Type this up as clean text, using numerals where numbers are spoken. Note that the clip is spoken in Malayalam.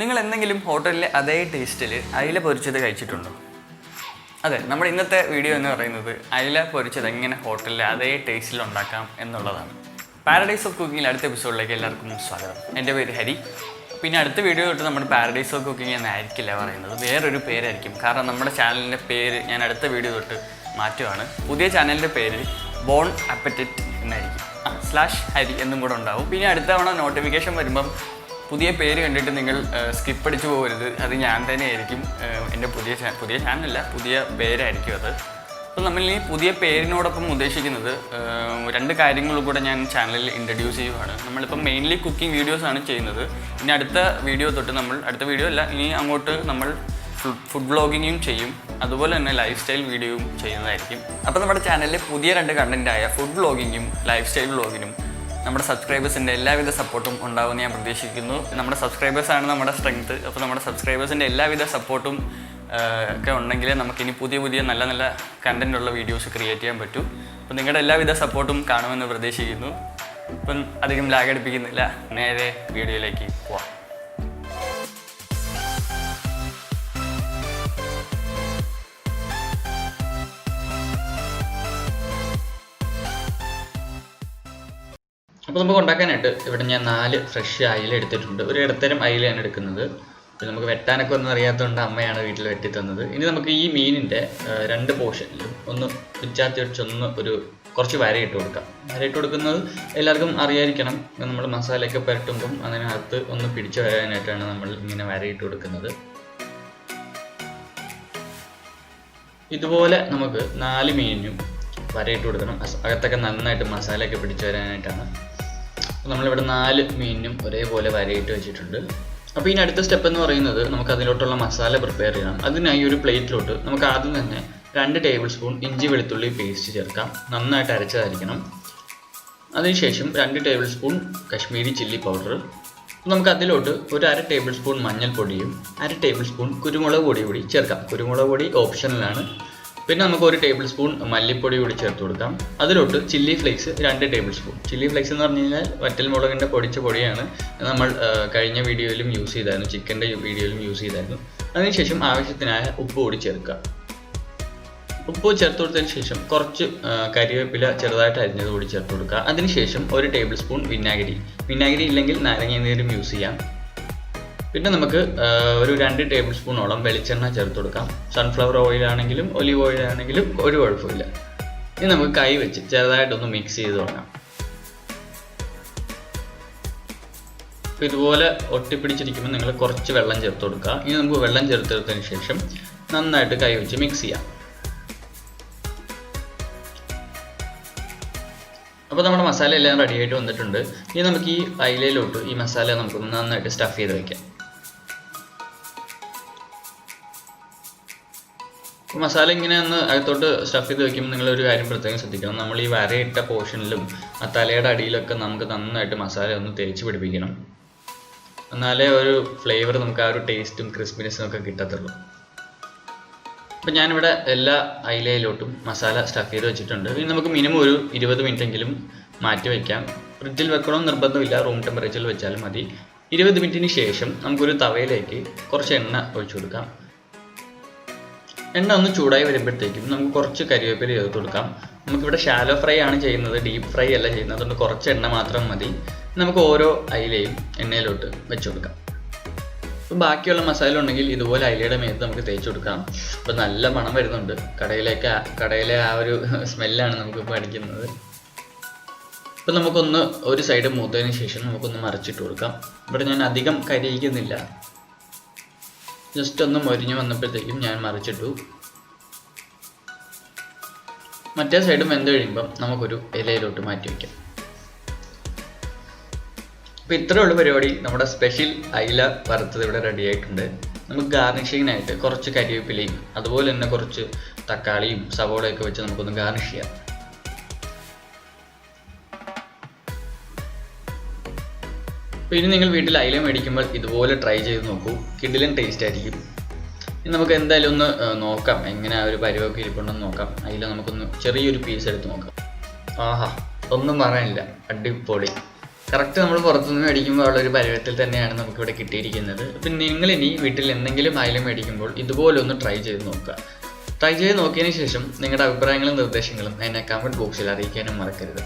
നിങ്ങൾ എന്തെങ്കിലും ഹോട്ടലിലെ അതേ ടേസ്റ്റിൽ അയില പൊരിച്ചത് കഴിച്ചിട്ടുണ്ടോ? അതെ, നമ്മുടെ ഇന്നത്തെ വീഡിയോ എന്ന് പറയുന്നത് അയില പൊരിച്ചത് എങ്ങനെ ഹോട്ടലിലെ അതേ ടേസ്റ്റിൽ ഉണ്ടാക്കാം എന്നുള്ളതാണ്. പാരഡൈസ് ഓഫ് കുക്കിങ്ങിൽ അടുത്ത എപ്പിസോഡിലേക്ക് എല്ലാവർക്കും സ്വാഗതം. എൻ്റെ പേര് ഹരി. പിന്നെ അടുത്ത വീഡിയോ തൊട്ട് നമ്മുടെ പാരഡൈസ് ഓഫ് കുക്കിംഗ് എന്നായിരിക്കില്ല പറയുന്നത്, വേറൊരു പേരായിരിക്കും. കാരണം നമ്മുടെ ചാനലിൻ്റെ പേര് ഞാൻ അടുത്ത വീഡിയോ തൊട്ട് മാറ്റുവാണ്. പുതിയ ചാനലിൻ്റെ പേര് ബോൺ അപ്പറ്റിറ്റ് എന്നായിരിക്കും. /ഹരി എന്നും കൂടെ ഉണ്ടാവും. പിന്നെ അടുത്ത തവണ നോട്ടിഫിക്കേഷൻ വരുമ്പം പുതിയ പേര് കണ്ടിട്ട് നിങ്ങൾ സ്കിപ്പ് അടിച്ചു പോകരുത്. അത് ഞാൻ തന്നെ ആയിരിക്കും. എൻ്റെ പുതിയ ചാനലല്ല, പുതിയ പേരായിരിക്കും അത്. അപ്പോൾ നമ്മൾ ഈ പുതിയ പേരിനോടൊപ്പം ഉദ്ദേശിക്കുന്നത് രണ്ട് കാര്യങ്ങളും കൂടെ ഞാൻ ചാനലിൽ ഇൻട്രൊഡ്യൂസ് ചെയ്യുവാണ്. നമ്മളിപ്പം മെയിൻലി കുക്കിംഗ് വീഡിയോസാണ് ചെയ്യുന്നത്. ഇനി അടുത്ത വീഡിയോ തൊട്ട് അടുത്ത വീഡിയോ അല്ല, ഇനി അങ്ങോട്ട് നമ്മൾ ഫുഡ് വ്ളോഗിങ്ങും ചെയ്യും, അതുപോലെ തന്നെ ലൈഫ് സ്റ്റൈൽ വീഡിയോയും ചെയ്യുന്നതായിരിക്കും. അപ്പോൾ നമ്മുടെ ചാനലിൽ പുതിയ രണ്ട് കണ്ടൻറ്റായ ഫുഡ് വ്ളോഗിങ്ങും ലൈഫ് സ്റ്റൈൽ വ്ളോഗിനും നമ്മുടെ സബ്സ്ക്രൈബേഴ്സിൻ്റെ എല്ലാവിധ സപ്പോർട്ടും ഉണ്ടാകുമെന്ന് ഞാൻ പ്രതീക്ഷിക്കുന്നു. നമ്മുടെ സബ്സ്ക്രൈബേഴ്സാണ് നമ്മുടെ സ്ട്രെങ്ത്. അപ്പോൾ നമ്മുടെ സബ്സ്ക്രൈബേഴ്സിൻ്റെ എല്ലാവിധ സപ്പോർട്ടും ഒക്കെ ഉണ്ടെങ്കിൽ നമുക്കിനി പുതിയ നല്ല നല്ല കണ്ടൻറ്റുള്ള വീഡിയോസ് ക്രിയേറ്റ് ചെയ്യാൻ പറ്റും. അപ്പോൾ നിങ്ങളുടെ എല്ലാവിധ സപ്പോർട്ടും കാണുമെന്ന് പ്രതീക്ഷിക്കുന്നു. അപ്പം അധികം ലാഗ് അടിപ്പിക്കുന്നില്ല, നേരെ വീഡിയോയിലേക്ക് പോവാം. അപ്പോൾ നമുക്ക് ഉണ്ടാക്കാനായിട്ട് ഇവിടെ ഞാൻ 4 ഫ്രഷ് അയില എടുത്തിട്ടുണ്ട്. ഒരു ഇടത്തരം അയിലയാണ് എടുക്കുന്നത്. പിന്നെ നമുക്ക് വെട്ടാനൊക്കെ ഒന്നും അറിയാത്തതുകൊണ്ട് അമ്മയാണ് വീട്ടിൽ വെട്ടി തന്നത്. ഇനി നമുക്ക് ഈ മീനിൻ്റെ 2 പോർഷനിലും ഒന്ന് പിച്ചാത്തി വെച്ചൊന്ന് കുറച്ച് വരയിട്ട് കൊടുക്കാം. വരയിട്ട് കൊടുക്കുന്നത് എല്ലാവർക്കും അറിയാതിരിക്കണം. നമ്മൾ മസാലയൊക്കെ പുരട്ടുമ്പം അതിനകത്ത് ഒന്ന് പിടിച്ചു വരാനായിട്ടാണ് നമ്മൾ ഇങ്ങനെ വരയിട്ട് കൊടുക്കുന്നത്. ഇതുപോലെ നമുക്ക് 4 മീനിനും വരയിട്ട് കൊടുക്കണം. അകത്തൊക്കെ നന്നായിട്ട് മസാലയൊക്കെ പിടിച്ചു വരാനായിട്ടാണ്. നമ്മളിവിടെ 4 മീനിനും ഒരേപോലെ വരയിട്ട് വെച്ചിട്ടുണ്ട്. അപ്പോൾ ഇനി അടുത്ത സ്റ്റെപ്പ് എന്ന് പറയുന്നത് നമുക്ക് അതിലോട്ടുള്ള മസാല പ്രിപ്പയർ ചെയ്യണം. അതിനായി ഒരു പ്ലേറ്റിലോട്ട് നമുക്ക് ആദ്യം തന്നെ 2 ടേബിൾ സ്പൂൺ ഇഞ്ചി വെളുത്തുള്ളി പേസ്റ്റ് ചേർക്കാം. നന്നായിട്ട് അരച്ചതായിരിക്കണം. അതിനുശേഷം 2 table spoon Kashmiri chilli powder. നമുക്ക് അതിലോട്ട് ഒരു 1/2 ടേബിൾ സ്പൂൺ മഞ്ഞൾപ്പൊടിയും 1/2 ടേബിൾ സ്പൂൺ കുരുമുളക് പൊടി കൂടി ചേർക്കാം. കുരുമുളക് പൊടി ഓപ്ഷണലാണ്. പിന്നെ നമുക്ക് 1 ടേബിൾ സ്പൂൺ മല്ലിപ്പൊടി കൂടി ചേർത്ത് കൊടുക്കാം. അതിലോട്ട് chilli flakes 2 table spoon. Chilli flakes എന്ന് പറഞ്ഞു കഴിഞ്ഞാൽ വറ്റൽമുളകിൻ്റെ പൊടിച്ച പൊടിയാണ്. നമ്മൾ കഴിഞ്ഞ വീഡിയോയിലും യൂസ് ചെയ്തായിരുന്നു, ചിക്കൻ്റെ വീഡിയോയിലും യൂസ് ചെയ്തായിരുന്നു. അതിനുശേഷം ആവശ്യത്തിനായ ഉപ്പ് കൂടി ചേർക്കുക. ഉപ്പ് ചേർത്ത് കൊടുത്തതിന് ശേഷം കുറച്ച് കരിവേപ്പില ചെറുതായിട്ട് അരിഞ്ഞത് കൂടി ചേർത്ത് കൊടുക്കുക. അതിനുശേഷം 1 ടേബിൾ സ്പൂൺ വിനാഗിരി ഇല്ലെങ്കിൽ നാരങ്ങ നീരും യൂസ് ചെയ്യാം. പിന്നെ നമുക്ക് ഒരു 2 ടേബിൾ സ്പൂണോളം വെളിച്ചെണ്ണ ചേർത്ത് കൊടുക്കാം. സൺഫ്ലവർ ഓയിലാണെങ്കിലും ഒലിവ് ഓയിലാണെങ്കിലും ഒരു കുഴപ്പമില്ല. ഇനി നമുക്ക് കൈ വെച്ച് ചെറുതായിട്ടൊന്ന് മിക്സ് ചെയ്ത് തുടങ്ങാം. അപ്പോൾ ഇതുപോലെ ഒട്ടിപ്പിടിച്ചിരിക്കുമ്പോൾ നിങ്ങൾ കുറച്ച് വെള്ളം ചേർത്ത് കൊടുക്കുക. ഇനി നമുക്ക് വെള്ളം ചേർത്തെടുത്തതിന് ശേഷം നന്നായിട്ട് കൈ വെച്ച് മിക്സ് ചെയ്യാം. അപ്പോൾ നമ്മുടെ മസാല എല്ലാം റെഡി ആയിട്ട് വന്നിട്ടുണ്ട്. ഇനി നമുക്ക് ഈ അയിലയിലോട്ട് ഈ മസാല നമുക്കൊന്ന് നന്നായിട്ട് സ്റ്റഫ് ചെയ്ത് വയ്ക്കാം. മസാല ഇങ്ങനെ ഒന്ന് അകത്തോട്ട് സ്റ്റഫ് ചെയ്ത് വെക്കുമ്പോൾ നിങ്ങളൊരു കാര്യം പ്രത്യേകം ശ്രദ്ധിക്കണം. നമ്മൾ ഈ വരയിട്ട പോർഷനിലും ആ തലയുടെ അടിയിലൊക്കെ നമുക്ക് നന്നായിട്ട് മസാല ഒന്ന് തേച്ച് പിടിപ്പിക്കണം. എന്നാലേ ഒരു ഫ്ലേവർ നമുക്ക് ആ ഒരു ടേസ്റ്റും ക്രിസ്പിനെസ്സും ഒക്കെ കിട്ടത്തുള്ളൂ. അപ്പോൾ ഞാനിവിടെ എല്ലാ അയിലയിലോട്ടും മസാല സ്റ്റഫ് ചെയ്ത് വെച്ചിട്ടുണ്ട്. ഇനി നമുക്ക് മിനിമം ഒരു 20 മിനിറ്റെങ്കിലും മാറ്റി വയ്ക്കാം. ഫ്രിഡ്ജിൽ വെക്കണമെന്ന് നിർബന്ധമില്ല, റൂം ടെമ്പറേച്ചറിൽ വെച്ചാലും മതി. 20 മിനിറ്റിന് ശേഷം നമുക്കൊരു തവയിലേക്ക് കുറച്ച് എണ്ണ ഒഴിച്ചു കൊടുക്കാം. എണ്ണ ഒന്ന് ചൂടായി വരുമ്പോഴത്തേക്കും നമുക്ക് കുറച്ച് കരിവേപ്പില ചേർത്ത് കൊടുക്കാം. നമുക്കിവിടെ ഷാലോ ഫ്രൈ ആണ് ചെയ്യുന്നത്, ഡീപ്പ് ഫ്രൈ അല്ല ചെയ്യുന്നത്. അതുകൊണ്ട് കുറച്ച് എണ്ണ മാത്രം മതി. നമുക്ക് ഓരോ അയിലയും എണ്ണയിലോട്ട് വെച്ച് കൊടുക്കാം. അപ്പോൾ ബാക്കിയുള്ള മസാല ഉണ്ടെങ്കിൽ ഇതുപോലെ അയിലയുടെ മേത്ത് നമുക്ക് തേച്ച് കൊടുക്കാം. അപ്പോൾ നല്ല മണം വരുന്നുണ്ട്. കടയിലെ ആ ഒരു സ്മെല്ലാണ് നമുക്കിപ്പോൾ അടിക്കുന്നത്. അപ്പോൾ നമുക്കൊന്ന് ഒരു സൈഡ് മൂത്തതിന് ശേഷം നമുക്കൊന്ന് മറിച്ചിട്ട് കൊടുക്കാം. ഇവിടെ ഞാൻ അധികം കരിയിക്കുന്നില്ല, ജസ്റ്റ് ഒന്ന് മൊരിഞ്ഞ് വന്നപ്പോഴത്തേക്കും ഞാൻ മറിച്ചിട്ടു. മറ്റേ സൈഡും വെന്ത് കഴിയുമ്പം നമുക്കൊരു ഇലയിലോട്ട് മാറ്റി വയ്ക്കാം. അപ്പോൾ ഇത്രയേ ഉള്ളൂ പരിപാടി. നമ്മുടെ സ്പെഷ്യൽ അയില വറുത്തത് ഇവിടെ റെഡി ആയിട്ടുണ്ട്. നമുക്ക് ഗാർണിഷിങ്ങിനായിട്ട് കുറച്ച് കരിവേപ്പിലയും അതുപോലെ തന്നെ കുറച്ച് തക്കാളിയും സവോളയൊക്കെ വെച്ച് നമുക്കൊന്ന് ഗാർണിഷ് ചെയ്യാം. അപ്പോൾ ഇനി നിങ്ങൾ വീട്ടിൽ അയില മേടിക്കുമ്പോൾ ഇതുപോലെ ട്രൈ ചെയ്ത് നോക്കൂ. കിടിലൻ ടേസ്റ്റ് ആയിരിക്കും. ഇനി നമുക്ക് എന്തായാലും ഒന്ന് നോക്കാം എങ്ങനെ ആ ഒരു പരിവൊക്കെ ഇരിപ്പുണ്ടെന്ന് നോക്കാം. അയില നമുക്കൊന്ന് ചെറിയൊരു പീസ് എടുത്ത് നോക്കാം. ആഹാ, ഒന്നും പറയാനില്ല, അടിപൊളി. കറക്റ്റ് നമ്മൾ പുറത്തുനിന്ന് മേടിക്കുമ്പോൾ ഉള്ളൊരു പരുവത്തിൽ തന്നെയാണ് നമുക്കിവിടെ കിട്ടിയിരിക്കുന്നത്. പിന്നെ നിങ്ങളിനി വീട്ടിൽ എന്തെങ്കിലും അയില മേടിക്കുമ്പോൾ ഇതുപോലെ ഒന്ന് ട്രൈ ചെയ്ത് നോക്കുക. ട്രൈ ചെയ്ത് നോക്കിയതിന് ശേഷം നിങ്ങളുടെ അഭിപ്രായങ്ങളും നിർദ്ദേശങ്ങളും എന്നെ കമൻറ്റ് ബോക്സിൽ അറിയിക്കാനും മറക്കരുത്.